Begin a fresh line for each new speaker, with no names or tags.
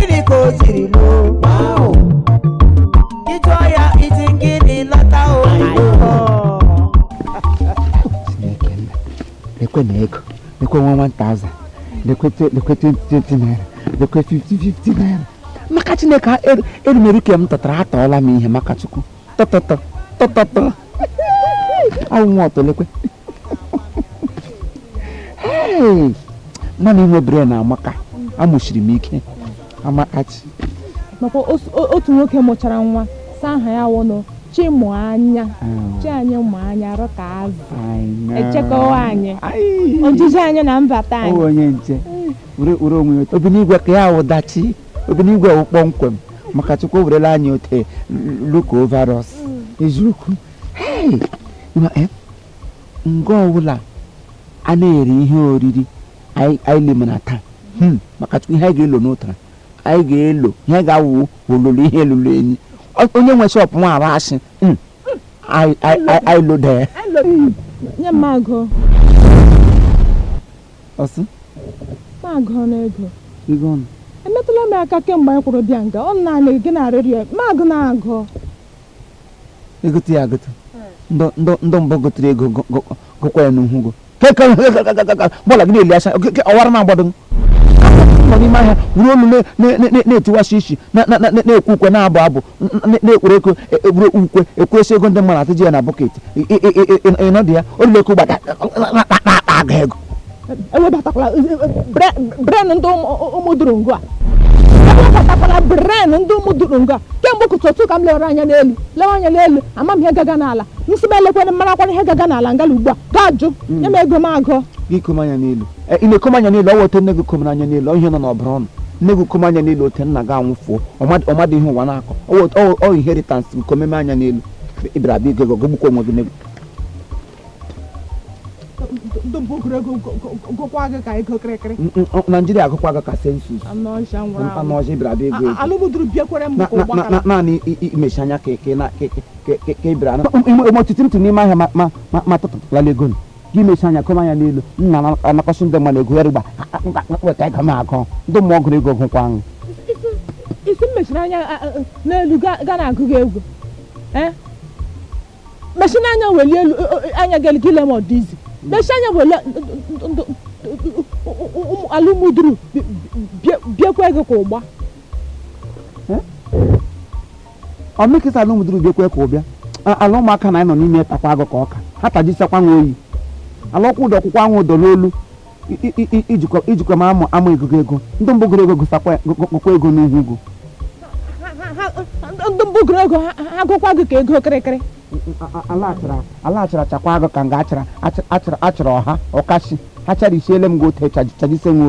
gịnị ka o jiri lụọ ịjụọ ya iji gịnị lọta o
lekwe na ego lekwe 1000 lekwe 20 naira lekwe 50 naira maka Chineke erimeri ka m tọtara atọọla m ihe maka Chukwu tọtọtọ awụ ọtọ lekwe mana inwe brain amaka amụchiri m ike amakachi
makwa otu nwoke mụchara nwa saa aha ya wụnụ Chimụanya Chianya Ụmụanya arụ ka azụ echekọwa anyị ojiji anyị na mbata anyị
onye nche were onwe ya obinigwe ka ya wụdachi obinigwe wụ kpọmkwem maka Chukwu werela anyị ote look over us eziokwu mgbe ọbụla a na-eri ihe oriri anyị lemana taa maka Chukwu ihe anyị ga-elo n'ụtara anyị ga-elo ihe ga-awụ ololo ihe elulu enyi onye nwe shop nwa ara asị anyị loda ya
nye m agụ
ọsị
magụ n'ego
ego ọnụ
emetụla m aka kemgbe anyị kwụrụ bịa nga ọ naanị gị na-arịrị ya magụ na-agụ
egote ya agụtụ ndụ mbụ gotere ego gụkwa ya n'uhugo bọọla gị na-eli asa ọwara na-agbado nọ n'ime ahịa wuru olu na-etiwasị isi na-ekwu ukwe na-abụ abụ na-ekpere eko egburu ukwe ekwesị ego ndị mmadụ atụji ya na bọket ịnọdụ ya oluleko gbada aga ego
ewebatakwala bren ndị ụmụdurungu a ewebatakwala bren ndị ụmụdurungu a kemgbe ụtụtụ ka m lewere anya n'elu ama m ihe gaga n'ala nsị m elekwana marakwana ihe gaga n'ala ngala ugbu a gaa jụ nye m ego m agụ
gị kom anya n'elu ị na-ekom anya n'elu ọ weta nne gị komere anya n'elu ihe nọ n'ọbara ọnụ nne gị kom anya n'elu ote nna gị anwụfuo ọmadị ihe ụwa na-akọ ọ inheritance gị komeme anya n'elu ịbịara abịa ego gogbukwa onwe gị n'ego Nigeria agụkwa gị ka sensus anụ ọcha ịbịara abịa ego naanị imechi anya ka ịbịara ọtụtụ ntụ n'ime ahịa ma tụtụtụlala ego gị mechi anya kọma anya n'elu nna anakọsị ndị mmadụ ego yarịgba weta ego m akọ ndị mmụọ gụrụ ego gụkwa ahụ
isi mmechiri anya n'elu ga na-agụ gị egwu mechiri anya welie elu anya gị gile ma ọ dị izi mechi anya wele alụmuduru biekwa ego ka ụgba
ọmekịta alụmuduru biekwa ka ụbịa ala ụmụaka na anyị nọ n'ime takwa agụ ka ọka ha tajisakwa nwa oyi ala ọkwụ ụdọ ọkwụkwọ anwụ ụdọ n'olu ijikwa ma amụ ego ndị mbụ gụrụ ego gụkwa ego n'ihu ugwu
ndị mbụ gụrụ ego ha gụkwa gị ka ego kịrịkịrị
ala achara chakwa agụ ka nga achara ọha ọkashi ha chara isiele m gị ote chajise nwa oyi